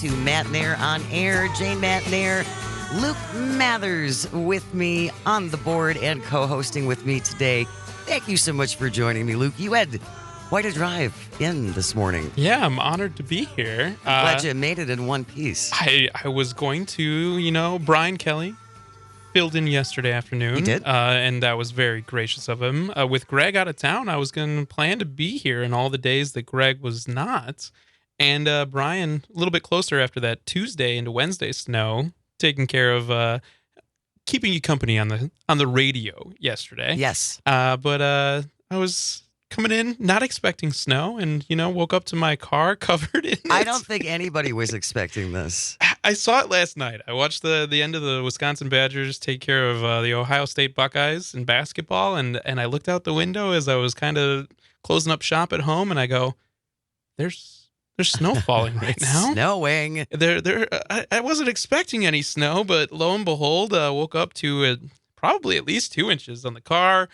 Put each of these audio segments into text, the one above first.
to Matt Nair on Air. Jane Matt Nair, Luke Mathers with me on the board and co-hosting with me today. Thank you so much for joining me, Luke. You had quite a drive in this morning. Yeah, I'm honored to be here. I'm glad you made it in one piece. I was going to, Brian Kelly filled in yesterday afternoon. He did? And that was very gracious of him. With Greg out of town, I was going to plan to be here in all the days that Greg was not. And Brian, a little bit closer after that Tuesday into Wednesday snow, taking care of keeping you company on the radio yesterday. Yes. But I was coming in not expecting snow and, woke up to my car covered in it. I don't think anybody was expecting this. I saw it last night. I watched the end of the Wisconsin Badgers take care of the Ohio State Buckeyes in basketball, and I looked out the window as I was kind of closing up shop at home, and I go, there's snow falling right now. Snowing. I wasn't expecting any snow, but lo and behold, woke up to probably at least 2 inches on the car.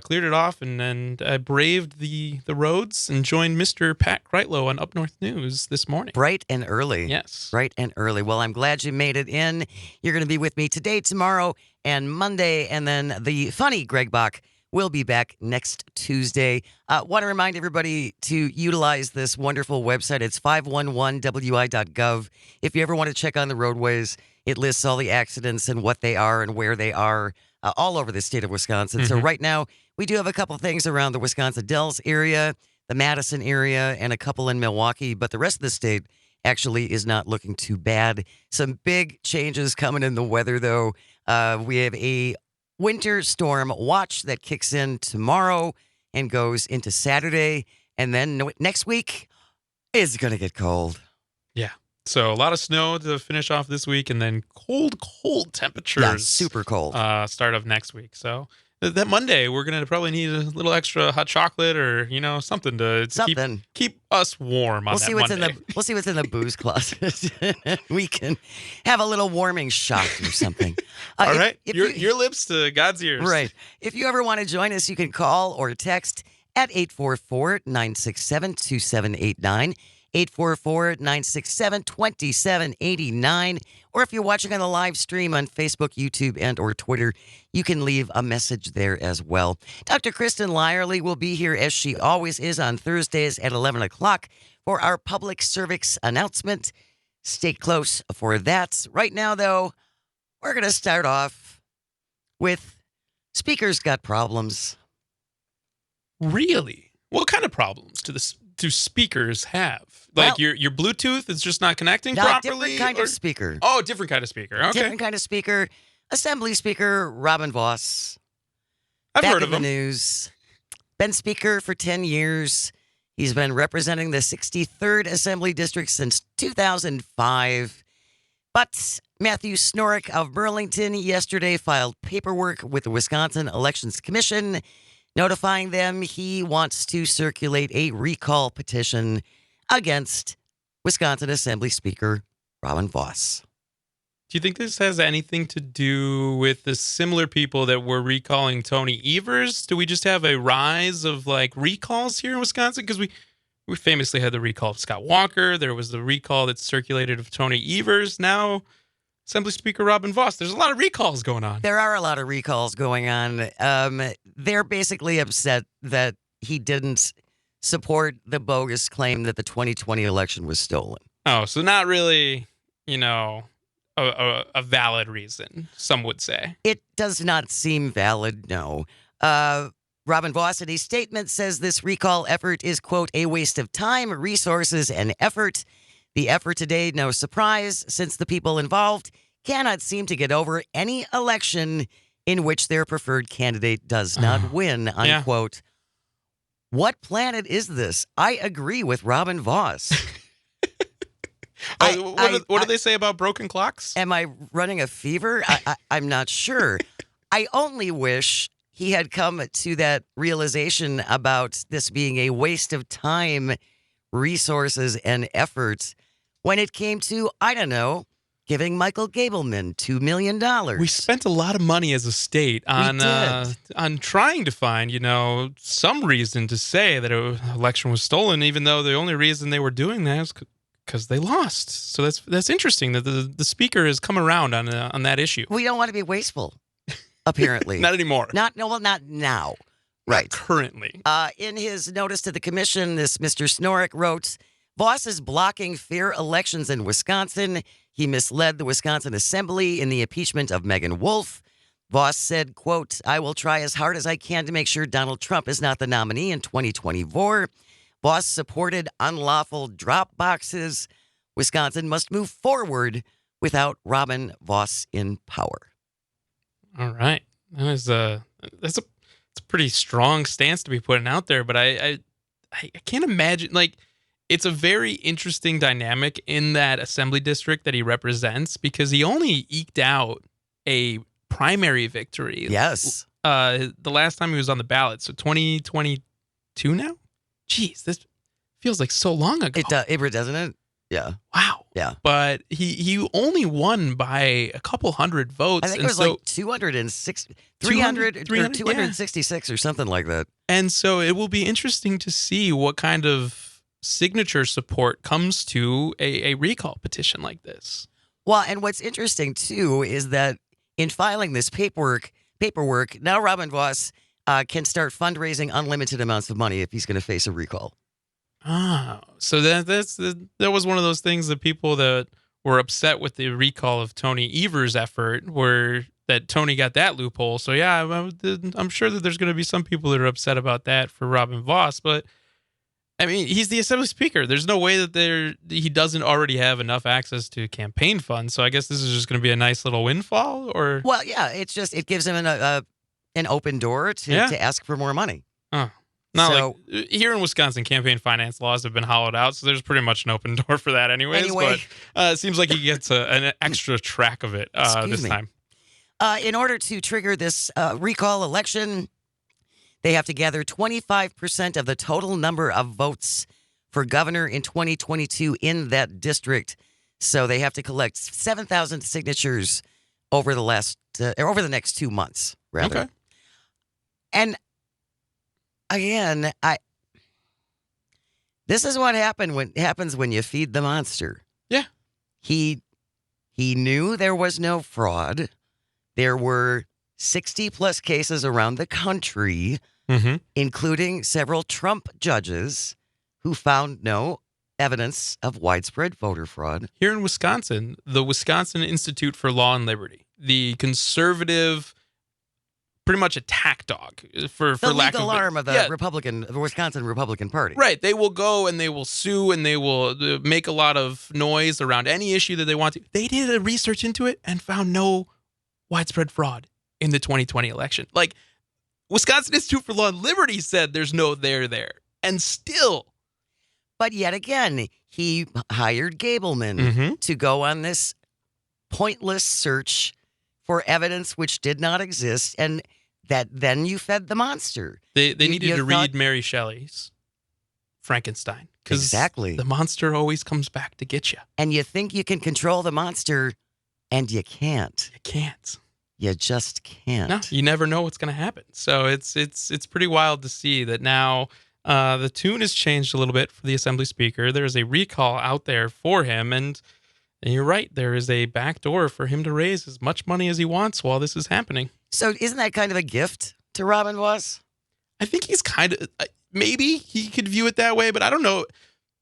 Cleared it off and I braved the roads and joined Mr. Pat Kreitlow on Up North News this morning. Bright and early. Yes. Bright and early. Well, I'm glad you made it in. You're going to be with me today, tomorrow, and Monday, and then the funny Greg Bach will be back next Tuesday. Want to remind everybody to utilize this wonderful website. It's 511wi.gov. If you ever want to check on the roadways, it lists all the accidents and what they are and where they are all over the state of Wisconsin. Mm-hmm. So right now, we do have a couple things around the Wisconsin Dells area, the Madison area, and a couple in Milwaukee. But the rest of the state actually is not looking too bad. Some big changes coming in the weather, though. We have a winter storm watch that kicks in tomorrow and goes into Saturday. And then next week is going to get cold. Yeah. So a lot of snow to finish off this week, and then cold temperatures. Yeah, super cold. Start of next week. So that Monday, we're going to probably need a little extra hot chocolate or, something to keep us warm on that Monday. We'll see what's in the booze closet. We can have a little warming shot or something. All right. Your lips to God's ears. Right. If you ever want to join us, you can call or text at 844-967-2789. 844-967-2789. Or if you're watching on the live stream on Facebook, YouTube, and or Twitter, you can leave a message there as well. Dr. Kristen Lyerly will be here as she always is on Thursdays at 11 o'clock for our public service announcement. Stay close for that. Right now, though, we're going to start off with Speaker's Got Problems. Really? What kind of problems do speakers have? Like your Bluetooth is just not connecting properly? Different kind of speaker. Oh, different kind of speaker. Okay. Different kind of speaker. Assembly Speaker Robin Voss. I've heard of him. Back in the news. Been Speaker for 10 years. He's been representing the 63rd Assembly District since 2005. But Matthew Snorek of Burlington yesterday filed paperwork with the Wisconsin Elections Commission notifying them he wants to circulate a recall petition against Wisconsin Assembly Speaker Robin Voss. Do you think this has anything to do with the similar people that were recalling Tony Evers? Do we just have a rise of recalls here in Wisconsin? Because we famously had the recall of Scott Walker. There was the recall that circulated of Tony Evers. Now, Assembly Speaker Robin Voss. There's a lot of recalls going on. There are a lot of recalls going on. They're basically upset that he didn't support the bogus claim that the 2020 election was stolen. Oh, so not really, a valid reason, some would say. It does not seem valid, no. Robin Voss, in a statement, says this recall effort is, quote, a waste of time, resources, and effort. The effort today, no surprise, since the people involved cannot seem to get over any election in which their preferred candidate does not win, unquote. Yeah. What planet is this? I agree with Robin Voss. What do they say about broken clocks? Am I running a fever? I'm not sure. I only wish he had come to that realization about this being a waste of time, resources, and effort when it came to, I don't know, giving Michael Gableman $2 million. We spent a lot of money as a state on trying to find, some reason to say that an election was stolen, even though the only reason they were doing that was because they lost. So that's interesting that the speaker has come around on that issue. We don't want to be wasteful, apparently. Not anymore. Not now. Not Right. currently. In his notice to the commission, this Mr. Snorek wrote, Voss is blocking fair elections in Wisconsin. He misled the Wisconsin Assembly in the impeachment of Megan Wolf. Voss said, quote, I will try as hard as I can to make sure Donald Trump is not the nominee in 2024. Voss supported unlawful drop boxes. Wisconsin must move forward without Robin Voss in power. All right. That's a pretty strong stance to be putting out there, but I can't imagine, like, it's a very interesting dynamic in that assembly district that he represents because he only eked out a primary victory. Yes. The last time he was on the ballot, so 2022 now? Jeez, this feels like so long ago. Doesn't it? Yeah. Wow. Yeah. But he only won by a couple hundred votes. I think it was like 266 or something like that. And so it will be interesting to see what kind of signature support comes to a recall petition like this. Well, and what's interesting, too, is that in filing this paperwork, now Robin Voss can start fundraising unlimited amounts of money if he's going to face a recall. So that was one of those things that people that were upset with the recall of Tony Evers' effort were that Tony got that loophole. So yeah, I'm sure that there's going to be some people that are upset about that for Robin Voss, but I mean, he's the Assembly Speaker. There's no way that he doesn't already have enough access to campaign funds. So I guess this is just going to be a nice little windfall, or well, yeah, it gives him an open door to ask for more money. Like here in Wisconsin, campaign finance laws have been hollowed out, so there's pretty much an open door for that anyways. But it seems like he gets an extra track of it this time. In order to trigger this recall election, they have to gather 25% of the total number of votes for governor in 2022 in that district. So they have to collect 7,000 signatures over the next 2 months, rather. Okay. And again, this is what happens when you feed the monster. Yeah. He knew there was no fraud. There were 60 plus cases around the country, including several Trump judges who found no evidence of widespread voter fraud. Here in Wisconsin, the Wisconsin Institute for Law and Liberty, the conservative, pretty much attack dog for the lack legal of arm of the Wisconsin Republican Party. Right. They will go and they will sue and they will make a lot of noise around any issue that they want to. They did a research into it and found no widespread fraud in the 2020 election. Like, Wisconsin Institute for Law and Liberty said there's no there. And still. But yet again, he hired Gableman to go on this pointless search for evidence which did not exist, and that then you fed the monster. They needed to read Mary Shelley's Frankenstein. Exactly. The monster always comes back to get you. And you think you can control the monster, and you can't. You can't. You just can't. No, you never know what's going to happen. So it's pretty wild to see that now the tune has changed a little bit for the Assembly Speaker. There's a recall out there for him, and you're right. There is a backdoor for him to raise as much money as he wants while this is happening. So isn't that kind of a gift to Robin Voss? I think he's kind of, maybe he could view it that way, but I don't know.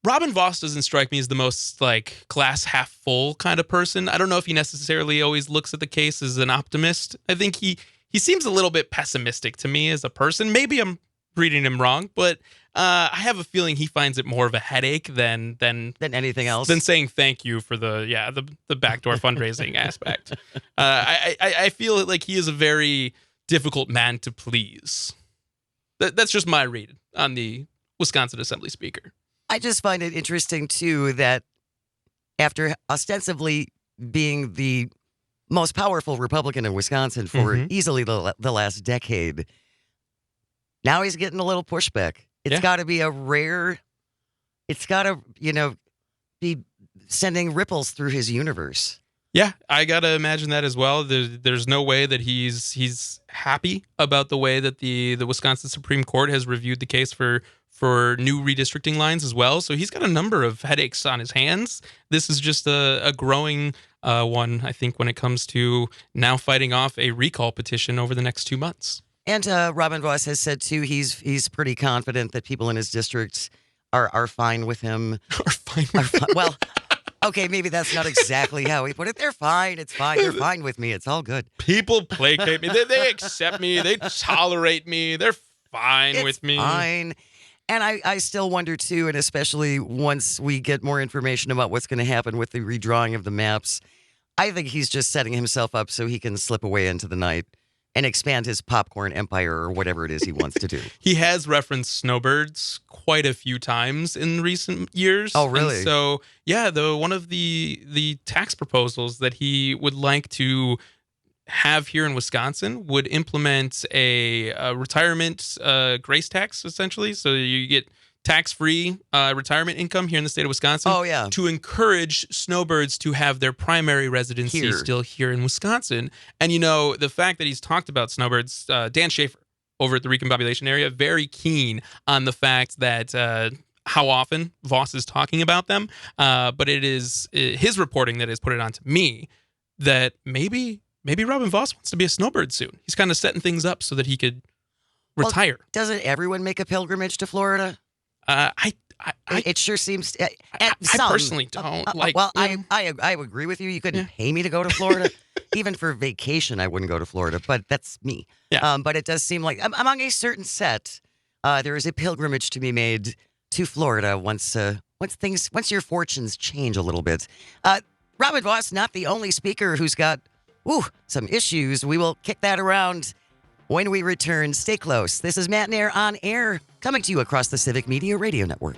Robin Voss doesn't strike me as the most like glass half full kind of person. I don't know if he necessarily always looks at the case as an optimist. I think he seems a little bit pessimistic to me as a person. Maybe I'm reading him wrong, but I have a feeling he finds it more of a headache than anything else. Than saying thank you for the backdoor fundraising aspect. I feel like he is a very difficult man to please. That's just my read on the Wisconsin Assembly Speaker. I just find it interesting, too, that after ostensibly being the most powerful Republican in Wisconsin for easily the last decade, now he's getting a little pushback. It's got to be it's got to, be sending ripples through his universe. Yeah, I gotta imagine that as well. There's no way that he's happy about the way that the Wisconsin Supreme Court has reviewed the case for new redistricting lines as well. So he's got a number of headaches on his hands. This is just a growing one, I think, when it comes to now fighting off a recall petition over the next 2 months. And Robin Voss has said too he's pretty confident that people in his district are fine with him. Are fine with Well, okay, maybe that's not exactly how he put it. They're fine. It's fine. They're fine with me. It's all good. People placate me. They accept me. They tolerate me. They're fine It's with me. fine. And I still wonder too, and especially once we get more information about what's going to happen with the redrawing of the maps, I think he's just setting himself up so he can slip away into the night and expand his popcorn empire or whatever it is he wants to do. He has referenced snowbirds quite a few times in recent years. Oh, really? And so, yeah, one of the tax proposals that he would like to have here in Wisconsin would implement a retirement grace tax, essentially. So you get tax-free retirement income here in the state of Wisconsin. Oh, yeah. To encourage snowbirds to have their primary residency Here. still here in Wisconsin. And, the fact that he's talked about snowbirds, Dan Schaefer over at the Recombobulation area, very keen on the fact that how often Voss is talking about them. But it is his reporting that has put it onto me that maybe Robin Voss wants to be a snowbird soon. He's kind of setting things up so that he could retire. Well, doesn't everyone make a pilgrimage to Florida? It sure seems. I personally don't like. Well, I agree with you. You couldn't pay me to go to Florida, even for vacation. I wouldn't go to Florida, but that's me. Yeah. But it does seem like among a certain set, there is a pilgrimage to be made to Florida once your fortunes change a little bit. Robin Voss, not the only speaker who's got some issues. We will kick that around when we return. Stay close. This is Matt Nair on air, coming to you across the Civic Media Radio Network.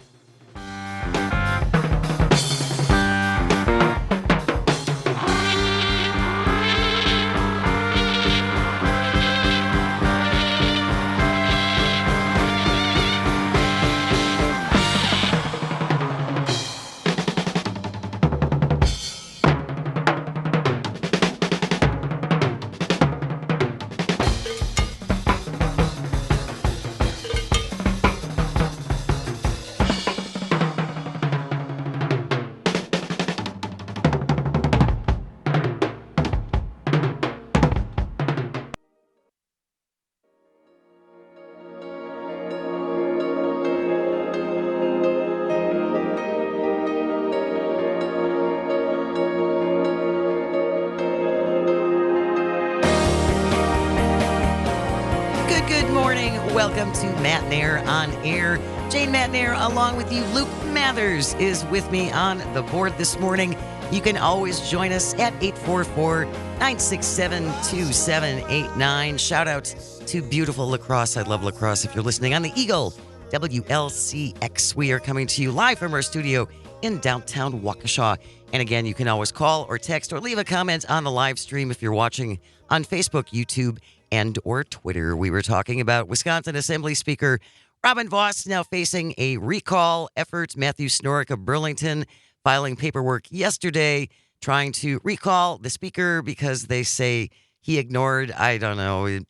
Good morning. Welcome to Matt Nair on air. Jane Matt Nair along with you. Luke Mathers is with me on the board this morning. You can always join us at 844-967-2789. Shout out to beautiful La Crosse. I love La Crosse. If you're listening on the Eagle, WLCX, we are coming to you live from our studio in downtown Waukesha. And again, you can always call or text or leave a comment on the live stream if you're watching on Facebook, YouTube, and or Twitter. We were talking about Wisconsin Assembly Speaker Robin Voss now facing a recall effort. Matthew Snorek of Burlington filing paperwork yesterday trying to recall the speaker because they say he ignored,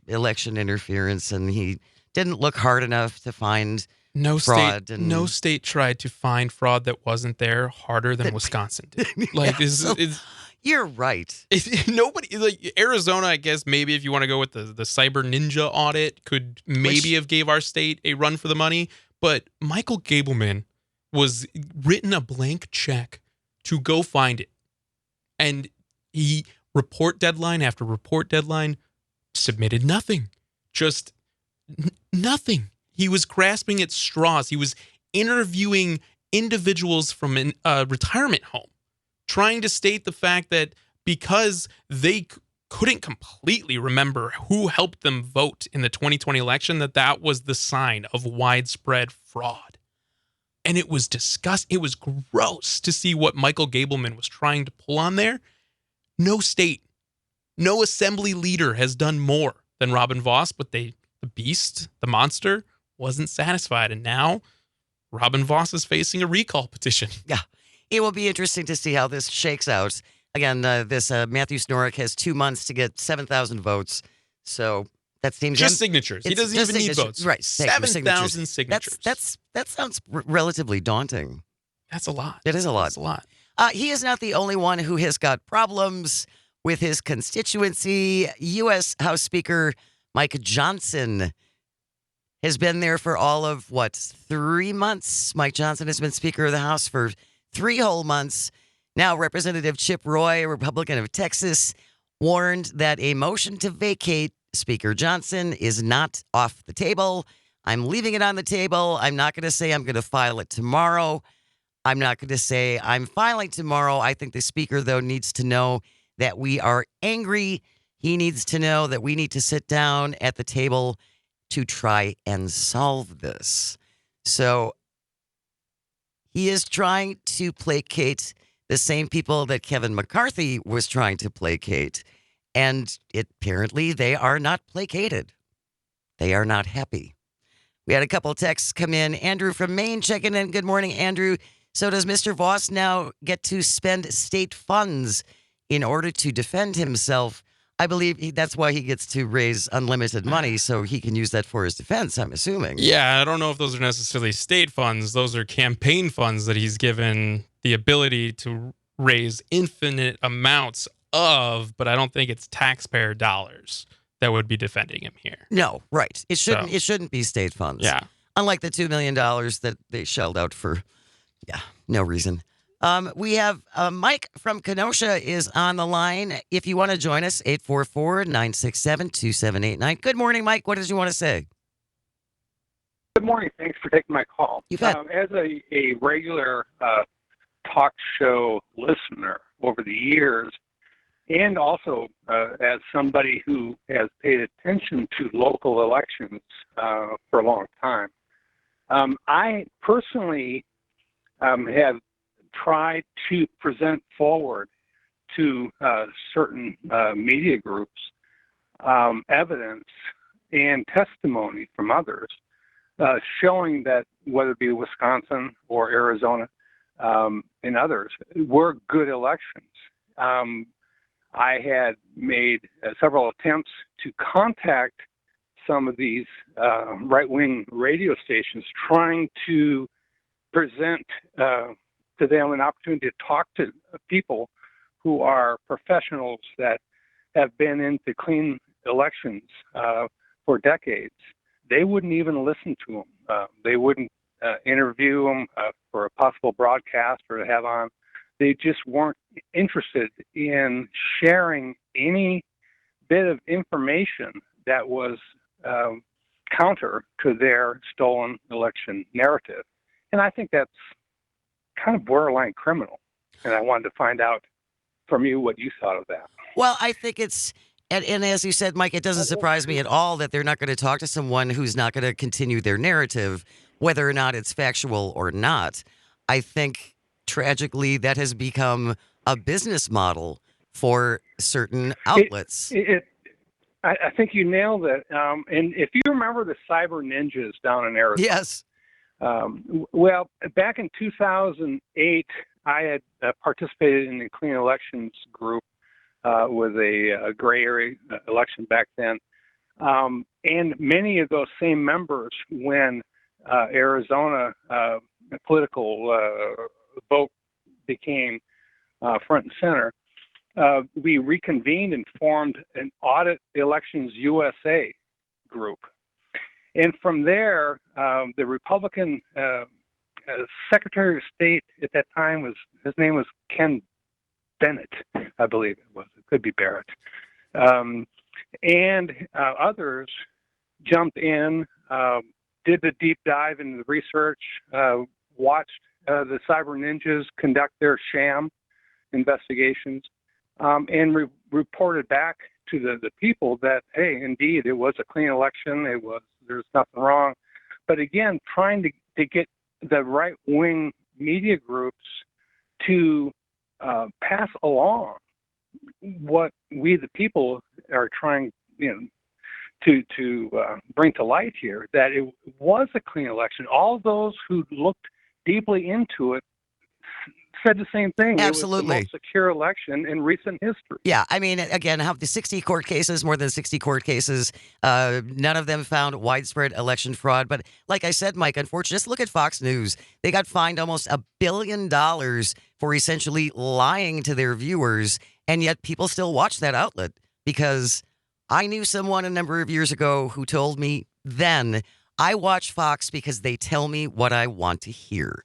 election interference, and he didn't look hard enough to find fraud. No state tried to find fraud that wasn't there harder than Wisconsin did. You're right. Nobody, like Arizona, I guess maybe if you want to go with the cyber ninja audit, could maybe have gave our state a run for the money. But Michael Gableman was written a blank check to go find it. And he, report deadline after report deadline, submitted nothing. Just nothing. He was grasping at straws. He was interviewing individuals from a retirement home, trying to state the fact that because they couldn't completely remember who helped them vote in the 2020 election, that was the sign of widespread fraud. And it was disgusting. It was gross to see what Michael Gableman was trying to pull on there. No state, no assembly leader has done more than Robin Voss, but the beast, the monster, wasn't satisfied. And now Robin Voss is facing a recall petition. Yeah. It will be interesting to see how this shakes out. Again, this Matthew Snorik has 2 months to get 7,000 votes. So that seems Just signatures. He it's doesn't just even need signature- votes. Right. Thank you. Signatures. 7,000 signatures. That sounds relatively daunting. That's a lot. It is a lot. That's a lot. He is not the only one who has got problems with his constituency. U.S. House Speaker Mike Johnson has been there for all of, 3 months? Mike Johnson has been Speaker of the House for 3 whole months. Now, Representative Chip Roy, a Republican of Texas, warned that a motion to vacate Speaker Johnson is not off the table. I'm leaving it on the table. I'm not going to say I'm going to file it tomorrow. I'm not going to say I'm filing tomorrow. I think the Speaker, though, needs to know that we are angry. He needs to know that we need to sit down at the table to try and solve this. So he is trying to placate the same people that Kevin McCarthy was trying to placate. And apparently they are not placated. They are not happy. We had a couple texts come in. Andrew from Maine checking in. Good morning, Andrew. So does Mr. Voss now get to spend state funds in order to defend himself? I believe that's why he gets to raise unlimited money, so he can use that for his defense, I'm assuming. Yeah, I don't know if those are necessarily state funds. Those are campaign funds that he's given the ability to raise infinite amounts of, but I don't think it's taxpayer dollars that would be defending him here. No, right. It shouldn't be state funds. Yeah. Unlike the $2 million that they shelled out for, no reason. We have Mike from Kenosha is on the line. If you want to join us, 844-967-2789. Good morning, Mike. What did you want to say? Good morning. Thanks for taking my call. You bet. As a regular talk show listener over the years, and also as somebody who has paid attention to local elections for a long time, I personally have tried to present forward to certain media groups evidence and testimony from others showing that whether it be Wisconsin or Arizona and others were good elections. I had made several attempts to contact some of these right-wing radio stations trying to present to them an opportunity to talk to people who are professionals that have been into clean elections for decades. They wouldn't even listen to them. They wouldn't interview them for a possible broadcast or to have on. They just weren't interested in sharing any bit of information that was counter to their stolen election narrative. And I think that's kind of borderline criminal. And I wanted to find out from you what you thought of that. Well, I think it's, and as you said, Mike, it doesn't surprise me at all that they're not going to talk to someone who's not going to continue their narrative, whether or not it's factual or not. I think, tragically, that has become a business model for certain outlets. I think you nailed it. And if you remember the cyber ninjas down in Arizona. Yes. Well, back in 2008, I had participated in the Clean Elections group with a gray area election back then. And many of those same members, when Arizona political vote became front and center, we reconvened and formed an Audit Elections USA group. And from there, the Republican Secretary of State at that time his name was Ken Bennett, I believe it was. It could be Barrett. And others jumped in, did the deep dive into the research, watched the cyber ninjas conduct their sham investigations, and reported back to the people that, hey, indeed, it was a clean election. There's nothing wrong. But again, trying to get the right-wing media groups to pass along what we, the people, are trying, to bring to light here, that it was a clean election. All those who looked deeply into it said the same thing. Absolutely. It was the most secure election in recent history. Yeah, I mean, again, how the 60 court cases, more than 60 court cases, none of them found widespread election fraud. But like I said, Mike, unfortunately, just look at Fox News. They got fined almost $1 billion for essentially lying to their viewers, and yet people still watch that outlet because I knew someone a number of years ago who told me then, I watch Fox because they tell me what I want to hear.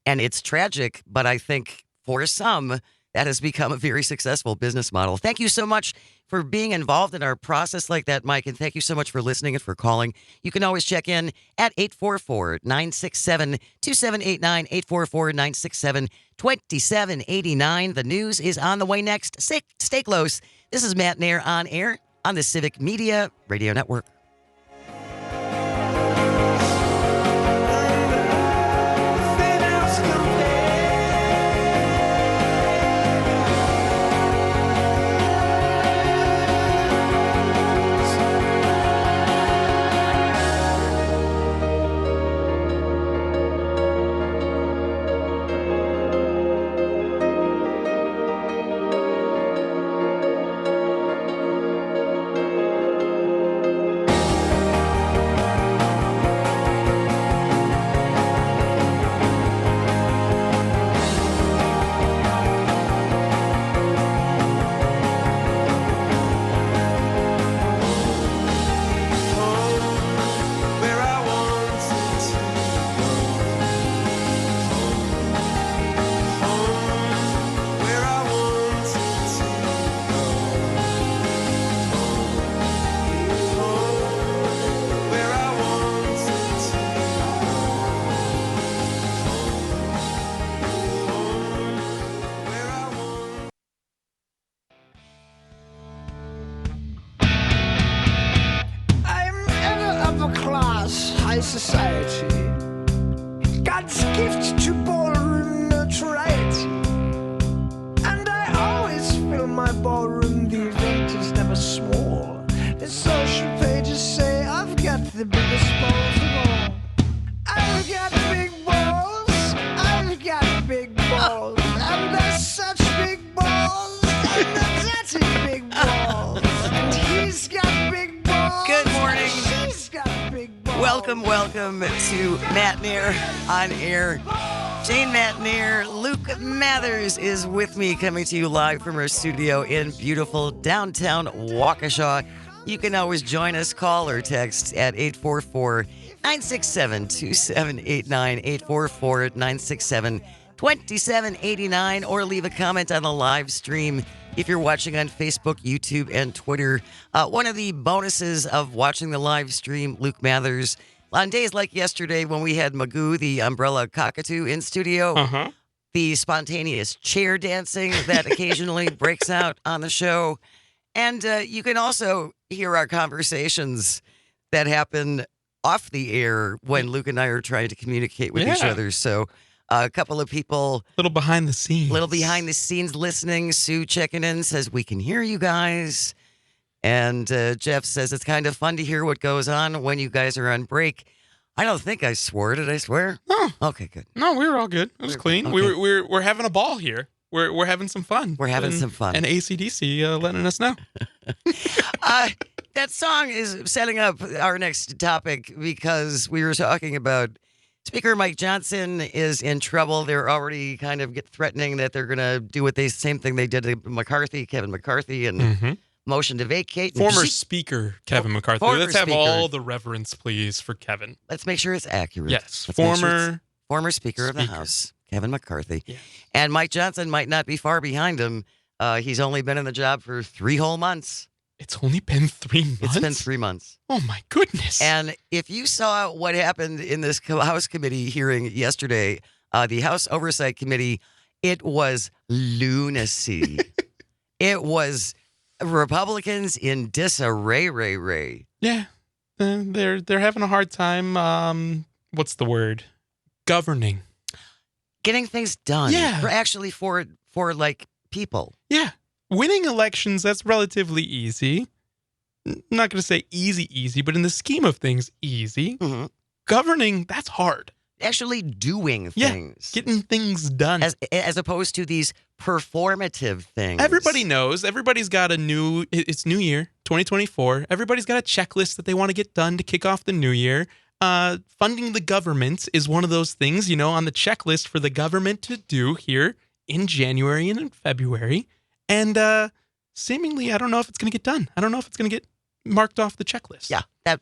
And it's tragic, but I think for some, that has become a very successful business model. Thank you so much for being involved in our process like that, Mike. And thank you so much for listening and for calling. You can always check in at 844-967-2789, 844-967-2789. The news is on the way next. Stay close. This is Matt Nair on air on the Civic Media Radio Network. Society, God's gift to ballroom notoriety, and I always fill my ballroom. The event is never small. The social pages say I've got the biggest balls of all. I've got big balls. I've got big balls, and they're such big balls. And the daddy's big balls, and he's got big balls. Good morning. She's got big balls. Welcome to Matt Nair on air. Jane Matt Nair, Luke Mathers is with me, coming to you live from our studio in beautiful downtown Waukesha. You can always join us, call or text at 844-967-2789, 844-967-2789, or leave a comment on the live stream if you're watching on Facebook, YouTube, and Twitter. One of the bonuses of watching the live stream, Luke Mathers, on days like yesterday when we had Magoo, the umbrella cockatoo, in studio, the spontaneous chair dancing that occasionally breaks out on the show. And you can also hear our conversations that happen off the air when Luke and I are trying to communicate with each other. So a couple of people... Little behind the scenes listening. Sue checking in says, we can hear you guys. And Jeff says, it's kind of fun to hear what goes on when you guys are on break. I don't think I swore. Did I swear? No. Okay, good. No, we were all good. It was clean. Okay. We're having a ball here. We're having some fun. We're having some fun. And AC/DC letting us know. That song is setting up our next topic because we were talking about Speaker Mike Johnson is in trouble. They're already kind of threatening that they're going to do same thing they did to Kevin McCarthy, and motion to vacate. Former Speaker Kevin McCarthy. Let's have Speaker. all the reverence, please, for Kevin. Let's make sure it's accurate. Yes, Let's make sure it's former Speaker of the Speaker. House, Kevin McCarthy. Yeah. And Mike Johnson might not be far behind him. He's only been in the job for 3 whole months. It's only been 3 months? It's been 3 months. Oh, my goodness. And if you saw what happened in this House committee hearing yesterday, the House Oversight Committee, it was lunacy. It was Republicans in disarray, Ray. Yeah. They're having a hard time, what's the word? Governing. Getting things done. Yeah. For like people. Yeah. Winning elections, that's relatively easy. I'm not going to say easy, but in the scheme of things, easy. Mm-hmm. Governing, that's hard. actually doing Yeah, things. getting things done. As opposed to these performative things. Everybody knows. Everybody's got it's New Year, 2024. Everybody's got a checklist that they want to get done to kick off the new year. Funding the government is one of those things, on the checklist for the government to do here in January and in February. And seemingly, I don't know if it's going to get done. I don't know if it's going to get marked off the checklist. Yeah, that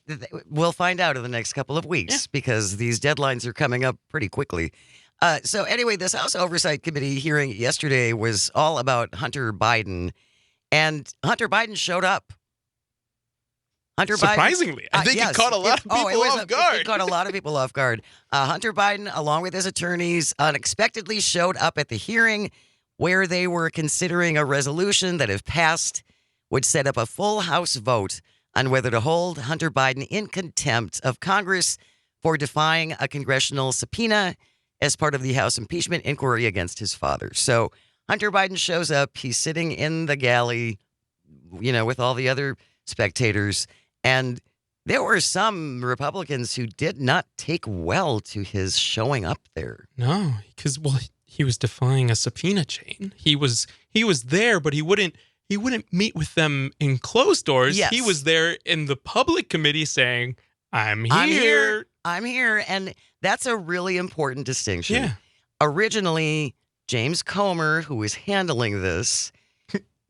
we'll find out in the next couple of weeks because these deadlines are coming up pretty quickly. So anyway, this House Oversight Committee hearing yesterday was all about Hunter Biden, and Hunter Biden showed up. Surprisingly, I think yes, it caught a lot of people off guard. It caught a lot of people off guard. Hunter Biden, along with his attorneys, unexpectedly showed up at the hearing where they were considering a resolution that, if passed, would set up a full House vote on whether to hold Hunter Biden in contempt of Congress for defying a congressional subpoena as part of the House impeachment inquiry against his father. So Hunter Biden shows up. He's sitting in the galley, with all the other spectators. And there were some Republicans who did not take well to his showing up there. No, because he was defying a subpoena chain. He was there, but he wouldn't meet with them in closed doors. Yes. He was there in the public committee saying, I'm here. I'm here. And that's a really important distinction. Yeah. Originally, James Comer, who was handling this,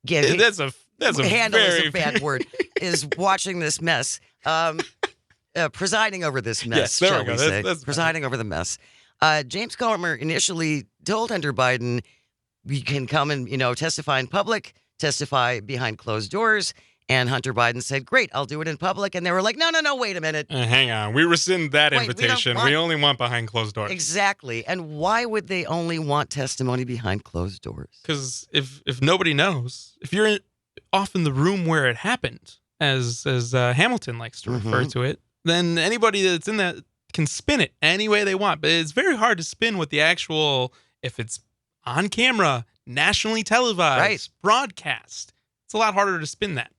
That's a handle very is a bad word, is watching this mess, presiding over this mess, Yes, there shall we go. we say. That's presiding over the mess. James Comer initially told Hunter Biden, you can come and, testify in public, testify behind closed doors. And Hunter Biden said, great, I'll do it in public. And they were like, no, wait a minute. Hang on. We rescind that Wait, we don't invitation. want- We only want behind closed doors. Exactly. And why would they only want testimony behind closed doors? Because if nobody knows, if you're off in the room where it happened, as Hamilton likes to refer to it, then anybody that's in that can spin it any way they want. But it's very hard to spin what the actual, if it's on camera, nationally televised, broadcast. It's a lot harder to spin that.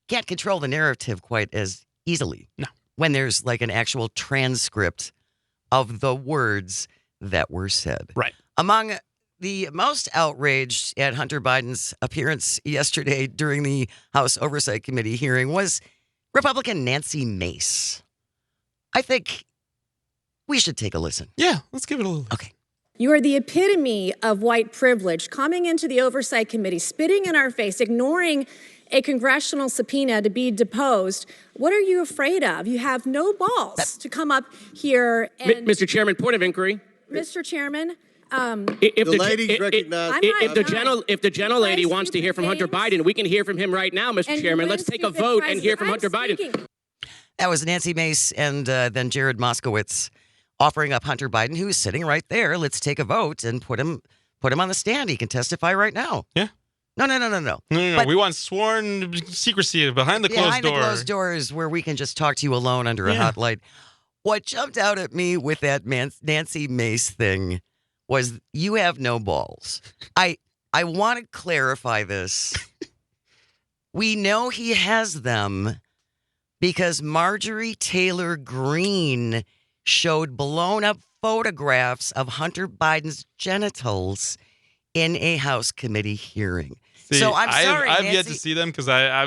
Can't control the narrative quite as easily. No. When there's like an actual transcript of the words that were said. Right. Among the most outraged at Hunter Biden's appearance yesterday during the House Oversight Committee hearing was Republican Nancy Mace. I think we should take a listen. Yeah, let's give it a little. Okay. You are the epitome of white privilege, coming into the Oversight Committee, spitting in our face, ignoring a congressional subpoena to be deposed. What are you afraid of? You have no balls to come up here and... Mr. Chairman, point of inquiry. Mr. Chairman, If The ladies recognize. I'm not if the gentlelady Nice wants to hear from Hunter stupid Biden, we can hear from him right now, Mr. and Chairman. you Let's take a stupid vote and hear from president. Hunter I'm Biden. speaking. That was Nancy Mace and then Jared Moskowitz offering up Hunter Biden, who's sitting right there. Let's take a vote and put him on the stand. He can testify right now. Yeah. No. No. But- We want sworn secrecy behind the closed Behind door. the closed doors where we can just talk to you alone under a hot light. What jumped out at me with that Nancy Mace thing was you have no balls. I want to clarify this. We know he has them because Marjorie Taylor Greene showed blown up photographs of Hunter Biden's genitals in a House committee hearing. See, so I'm sorry, I've Nancy. yet to see them because I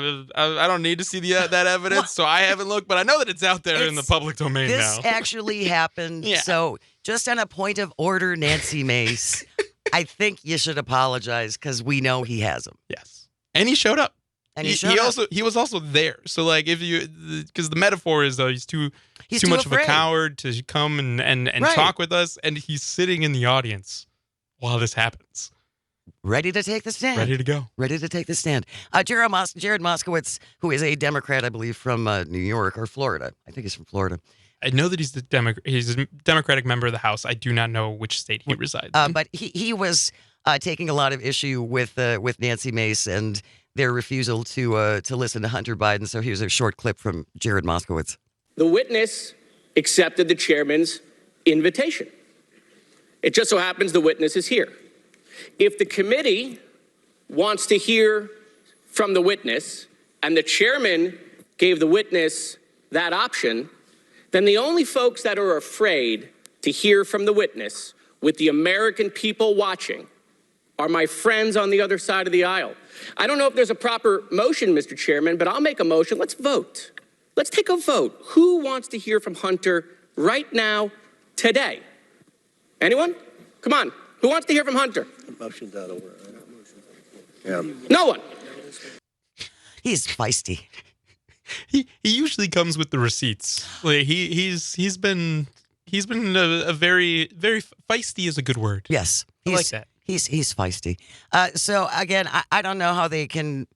don't need to see that evidence, so I haven't looked. But I know that it's out there in the public domain This now. actually happened. Yeah. So just on a point of order, Nancy Mace, I think you should apologize because we know he has them. Yes, and he showed up. And he showed up. He was also there. So like because the metaphor is he's too much of a afraid. coward to come and Right. talk with us, and he's sitting in the audience while this happens, Ready to take the stand. ready to go. Ready to take the stand. Jared Moskowitz, who is a Democrat, I believe, from New York or Florida. I think he's from Florida. I know that he's he's a Democratic member of the House. I do not know which state he resides in. But he was taking a lot of issue with Nancy Mace and their refusal to listen to Hunter Biden. So here's a short clip from Jared Moskowitz. The witness accepted the chairman's invitation. It just so happens the witness is here. If the committee wants to hear from the witness and the chairman gave the witness that option, then the only folks that are afraid to hear from the witness with the American people watching are my friends on the other side of the aisle. I don't know if there's a proper motion, Mr. Chairman, but I'll make a motion. Let's vote. Let's take a vote. Who wants to hear from Hunter right now, today? Anyone? Come on. Who wants to hear from Hunter? Motion's out over. Yeah. No one. He's feisty. He usually comes with the receipts. Like he's been a very feisty is a good word. Yes. I like that. He's feisty. So again, I don't know how they can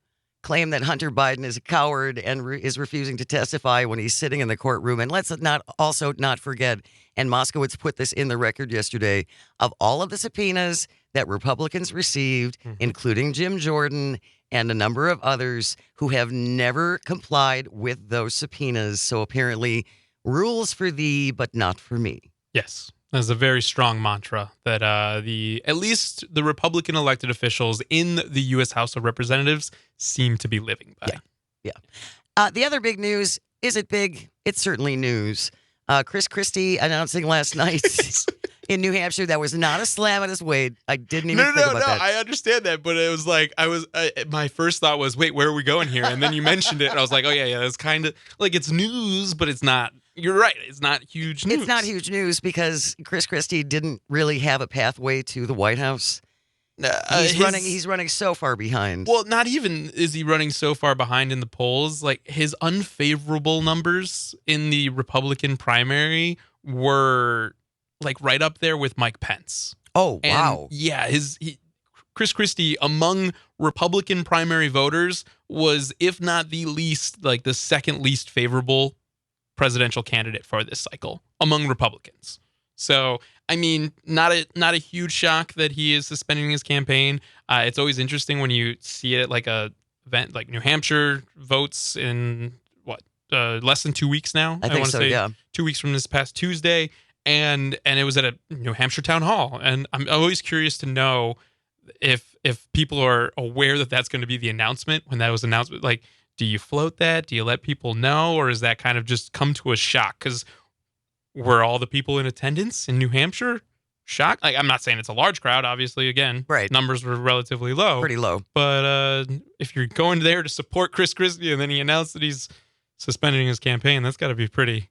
claim that Hunter Biden is a coward and is refusing to testify when he's sitting in the courtroom. And let's not forget, and Moskowitz put this in the record yesterday, of all of the subpoenas that Republicans received, including Jim Jordan and a number of others who have never complied with those subpoenas. So apparently, rules for thee, but not for me. Yes. That's a very strong mantra that at least the Republican elected officials in the U.S. House of Representatives seem to be living by. Yeah. The other big news, is it big? It's certainly news. Chris Christie announcing last night in New Hampshire that was not a slam at his weight. I didn't even think about that. I understand that, but it was like my first thought was, wait, where are we going here? And then you mentioned it, and I was like, oh yeah, that's kind of like it's news, but it's not. You're right. It's not huge news. It's not huge news because Chris Christie didn't really have a pathway to the White House. He's running so far behind. Well, not even is he running so far behind in the polls. Like his unfavorable numbers in the Republican primary were like right up there with Mike Pence. Oh, And, wow. yeah, Chris Christie among Republican primary voters was, if not the least, like the second least favorable presidential candidate for this cycle among Republicans. So, I mean, not a huge shock that he is suspending his campaign. It's always interesting when you see it at like a event like New Hampshire votes in less than 2 weeks now. I think want to so, say yeah. 2 weeks from this past Tuesday, and it was at a New Hampshire town hall. And I'm always curious to know if people are aware that that's going to be the announcement when that was announced. Like, do you float that? Do you let people know? Or is that kind of just come to a shock? Because were all the people in attendance in New Hampshire shocked? Like, I'm not saying it's a large crowd, obviously, again. Right. Numbers were relatively low. Pretty low. But if you're going there to support Chris Christie and then he announced that he's suspending his campaign, that's got to be pretty...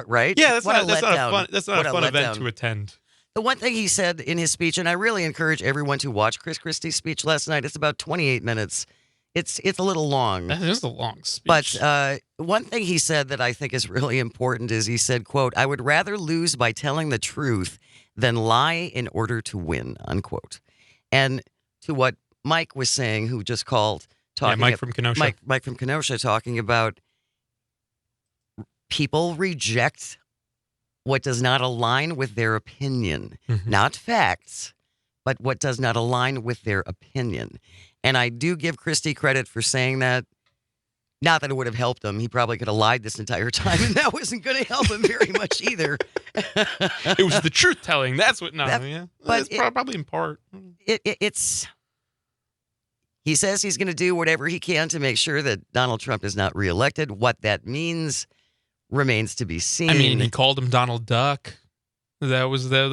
right? Yeah, that's What not letdown. a fun event to attend. The one thing he said in his speech, and I really encourage everyone to watch Chris Christie's speech last night. It's about 28 minutes. It's a little long. That is a long speech. But one thing he said that I think is really important is he said, quote, "I would rather lose by telling the truth than lie in order to win," unquote. And to what Mike was saying, who just called, Mike from Kenosha. Mike from Kenosha talking about people reject what does not align with their opinion, not facts, but what does not align with their opinion. And I do give Christie credit for saying that. Not that it would have helped him. He probably could have lied this entire time, and that wasn't going to help him very much either. It was the truth telling. That's what. But it's probably in part. It's. He says he's going to do whatever he can to make sure that Donald Trump is not reelected. What that means remains to be seen. I mean, he called him Donald Duck. That was the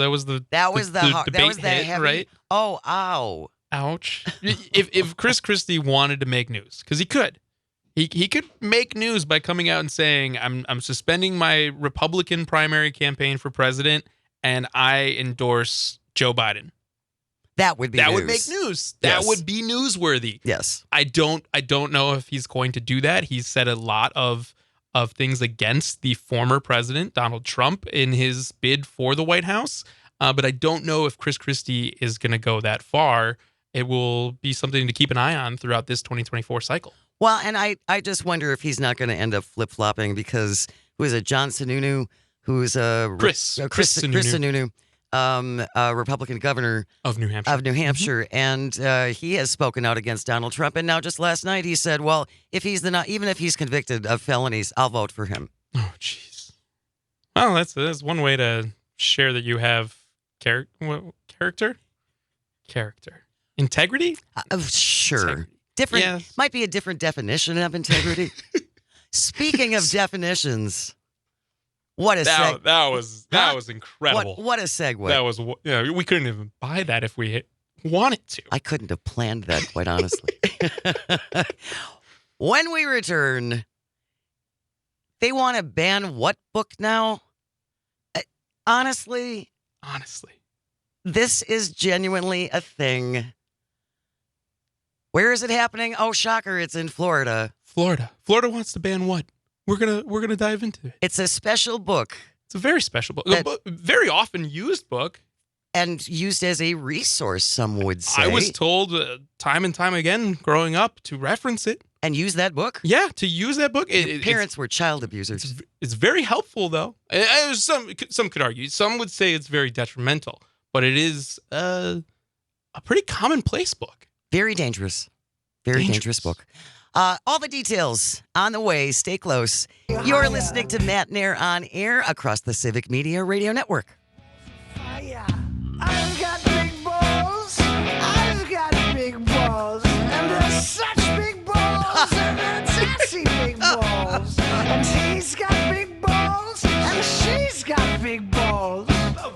debate hit, right? Oh, ow. Ouch. If Chris Christie wanted to make news, because he could make news by coming out and saying, I'm suspending my Republican primary campaign for president and I endorse Joe Biden. That would be that news. would make news. Yes. That would be newsworthy. Yes. I don't know if he's going to do that. He's said a lot of things against the former president, Donald Trump, in his bid for the White House. But I don't know if Chris Christie is going to go that far. It will be something to keep an eye on throughout this 2024 cycle. Well, and I just wonder if he's not going to end up flip-flopping because, who is it, John Sununu, who's Chris Sununu, Republican governor of New Hampshire. And he has spoken out against Donald Trump. And now just last night he said, well, even if he's convicted of felonies, I'll vote for him. Oh, jeez. Well, that's one way to share that you have character. Integrity? Sure. Integrity. Different. Yes. Might be a different definition of integrity. Speaking of definitions, What a That Huh? was incredible. What a segue. That was we couldn't even buy that if we wanted to. I couldn't have planned that, quite honestly. When we return, they want to ban what book now? Honestly, this is genuinely a thing. Where is it happening? Oh, shocker, it's in Florida. Florida wants to ban what? We're gonna dive into it. It's a special book. It's a very special book. A very often used book. And used as a resource, some would say. I was told time and time again growing up to reference it. And use that book? Yeah, to use that book. Your parents were child abusers. It's very helpful, though. Some could argue. Some would say it's very detrimental. But it is a pretty commonplace book. Very dangerous. Very dangerous book. All the details on the way. Stay close. You're listening to Matt Nair on air across the Civic Media Radio Network. I've got big balls. I've got big balls. And they're such big balls. And they're tassy big balls. And he's got big balls. And she's got big balls.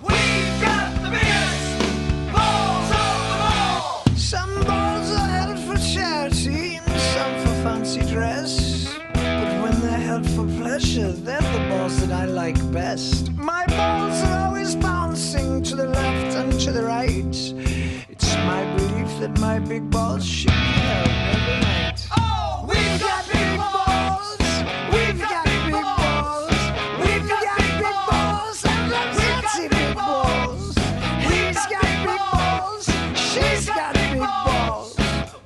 We've got the biggest balls of them all. Some balls are held for charity and some for fancy dress. But when they're held for pleasure, they're the balls that I like best. My balls are always bouncing to the left and to the right. It's my belief that my big balls should be held every night. Oh, we've got big balls. We've got big balls. We've got big balls. And they're fancy big balls. He's got big balls. She's got big balls.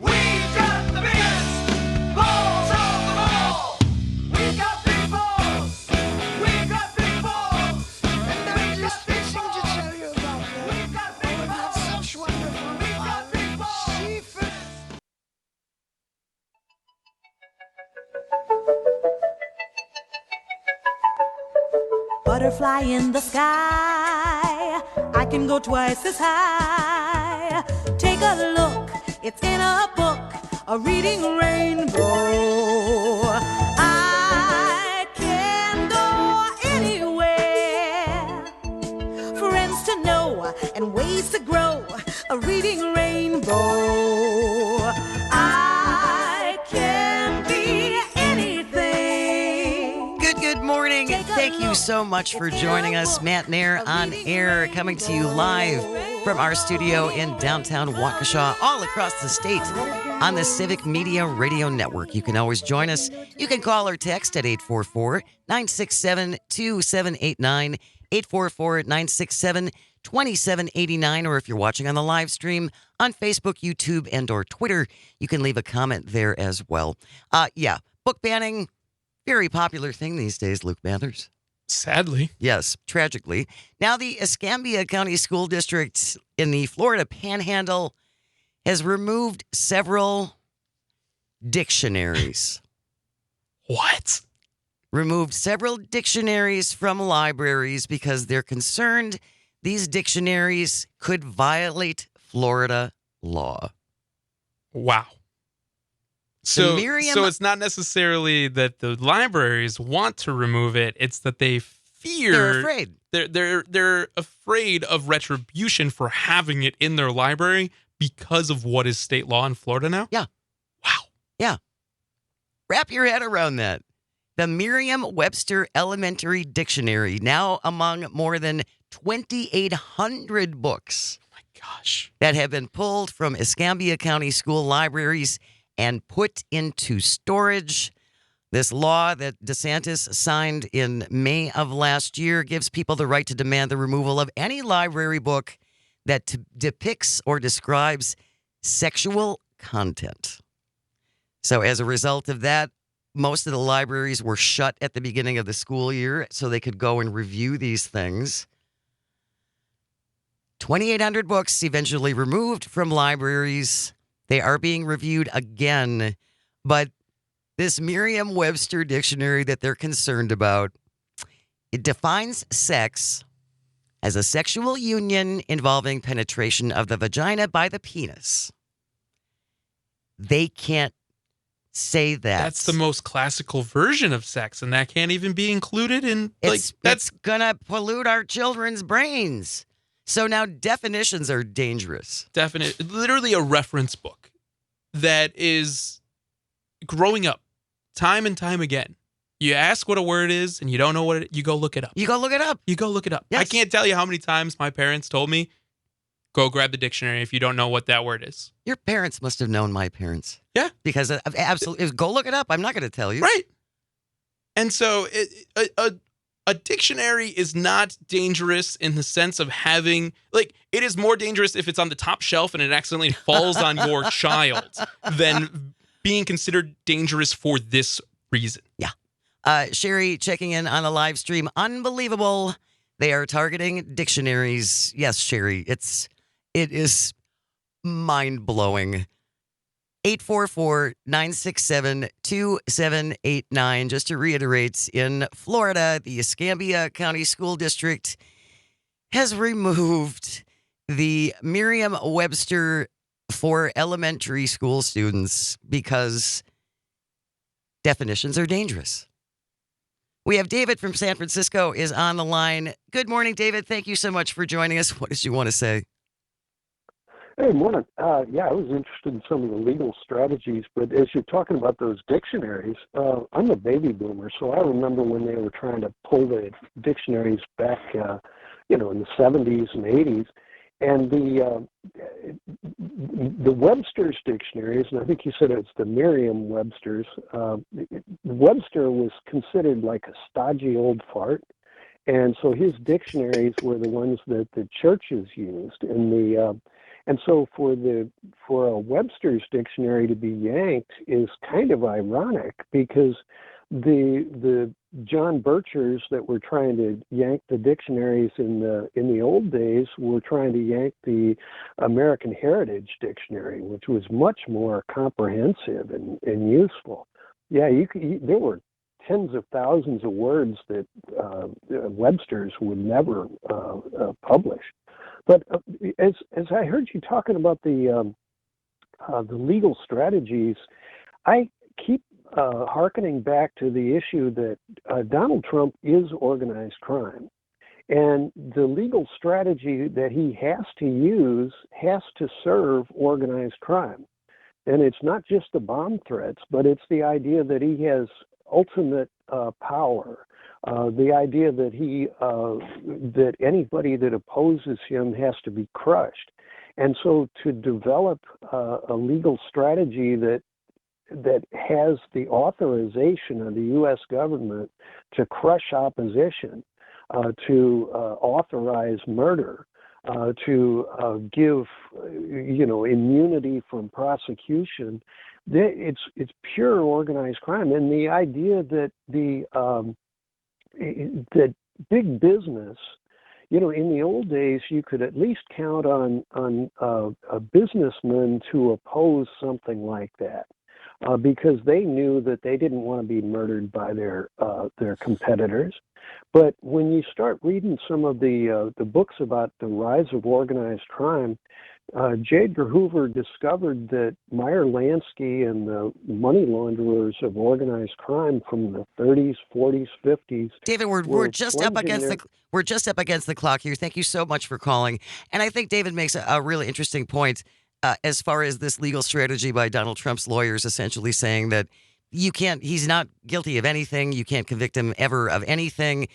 We've got the biggest balls of them all. We've got big balls. We've got big balls. And I'm just fixing to tell you about them. We've got big balls. Such wonderful fun. We've got big balls. See first. Butterfly in the sky, I can go twice as high. Take a look, it's in a book, a reading rainbow. I can go anywhere, friends to know and ways to grow, a reading rainbow. I can be anything. Good morning. Thank you so much for joining us. Matt Nair on air, coming to you live from our studio in downtown Waukesha, all across the state on the Civic Media Radio Network. You can always join us. You can call or text at 844-967-2789, 844-967-2789, or if you're watching on the live stream on Facebook, YouTube, and or Twitter, you can leave a comment there as well. Book banning, very popular thing these days, Luke Mathers. Sadly. Yes, tragically. Now, the Escambia County School District in the Florida Panhandle has removed several dictionaries. What? Removed several dictionaries from libraries because they're concerned these dictionaries could violate Florida law. Wow. So Miriam- it's not necessarily that the libraries want to remove it. It's that they fear. They're afraid. They're afraid of retribution for having it in their library because of what is state law in Florida now? Yeah. Wow. Yeah. Wrap your head around that. The Merriam-Webster Elementary Dictionary, now among more than 2,800 books. Oh my gosh. That have been pulled from Escambia County school libraries and put into storage. This law that DeSantis signed in May of last year gives people the right to demand the removal of any library book that depicts or describes sexual content. So as a result of that, most of the libraries were shut at the beginning of the school year so they could go and review these things. 2,800 books eventually removed from libraries. They are being reviewed again, but this Merriam-Webster dictionary that they're concerned about, it defines sex as a sexual union involving penetration of the vagina by the penis. They can't say that. That's the most classical version of sex, and that can't even be included in, like, It's going to pollute our children's brains. So now definitions are dangerous. literally a reference book that is growing up time and time again. You ask what a word is and you don't know what you go look it up. You go look it up. Yes. I can't tell you how many times my parents told me, go grab the dictionary if you don't know what that word is. Your parents must have known my parents. Yeah. Because absolutely, go look it up. I'm not going to tell you. Right. And so a dictionary is not dangerous in the sense of having, like, it is more dangerous if it's on the top shelf and it accidentally falls on your child than being considered dangerous for this reason. Yeah. Sherry checking in on a live stream. Unbelievable. They are targeting dictionaries. Yes, Sherry, it is mind-blowing. 844-967-2789. Just to reiterate, in Florida, the Escambia County School District has removed the Merriam-Webster for elementary school students because definitions are dangerous. We have David from San Francisco is on the line. Good morning, David. Thank you so much for joining us. What did you want to say? Hey, morning. Yeah, I was interested in some of the legal strategies, but as you're talking about those dictionaries, I'm a baby boomer, so I remember when they were trying to pull the dictionaries back, in the 70s and 80s, and the Webster's dictionaries, and I think you said it's the Merriam-Webster's. Webster was considered like a stodgy old fart, and so his dictionaries were the ones that the churches used, and so for a Webster's dictionary to be yanked is kind of ironic because the John Birchers that were trying to yank the dictionaries in the old days were trying to yank the American Heritage Dictionary, which was much more comprehensive and useful. Yeah, there were tens of thousands of words that Webster's would never publish. But as I heard you talking about the legal strategies, I keep hearkening back to the issue that Donald Trump is organized crime. And the legal strategy that he has to use has to serve organized crime. And it's not just the bomb threats, but it's the idea that he has ultimate power. The idea that that anybody that opposes him has to be crushed. And so to develop a legal strategy that has the authorization of the U.S. government to crush opposition, to authorize murder, to give immunity from prosecution, it's pure organized crime. And the idea that that big business, in the old days, you could at least count on a businessman to oppose something like that. Because they knew that they didn't want to be murdered by their competitors. But when you start reading some of the books about the rise of organized crime, J. Edgar Hoover discovered that Meyer Lansky and the money launderers of organized crime from the 30s, 40s, 50s. David, we're just up against the clock here. Thank you so much for calling. And I think David makes a really interesting point. As far as this legal strategy by Donald Trump's lawyers essentially saying that he's not guilty of anything, you can't convict him ever of anything.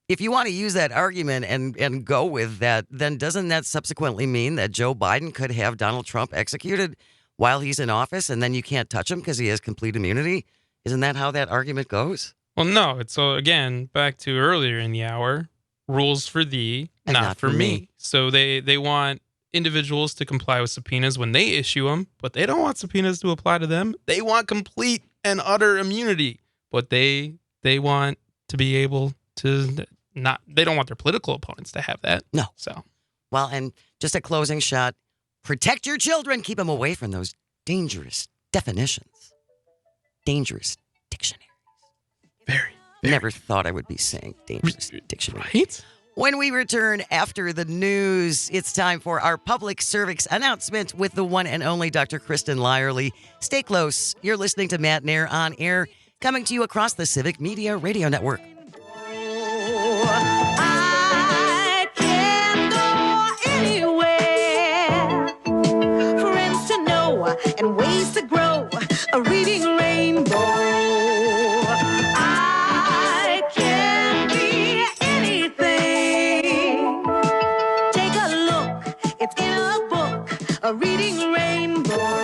If you want to use that argument and go with that, then doesn't that subsequently mean that Joe Biden could have Donald Trump executed while he's in office and then you can't touch him because he has complete immunity? Isn't that how that argument goes? Well, no. It's again, back to earlier in the hour, rules for thee, And not for me. So they want individuals to comply with subpoenas when they issue them, but they don't want subpoenas to apply to them. They want complete and utter immunity, but they want to be able to not. They don't want their political opponents to have that. No. So, well, and just a closing shot: protect your children. Keep them away from those dangerous definitions, dangerous dictionaries. very Never thought I would be saying dangerous dictionary. right. When we return after the news, it's time for our public service announcement with the one and only Dr. Kristen Lyerly. Stay close. You're listening to Matt Nair on Air, coming to you across the Civic Media Radio Network. I can go anywhere. Friends to know and ways to grow. A reading rainbow. I can be anything. Take a look, it's in a book. A reading rainbow.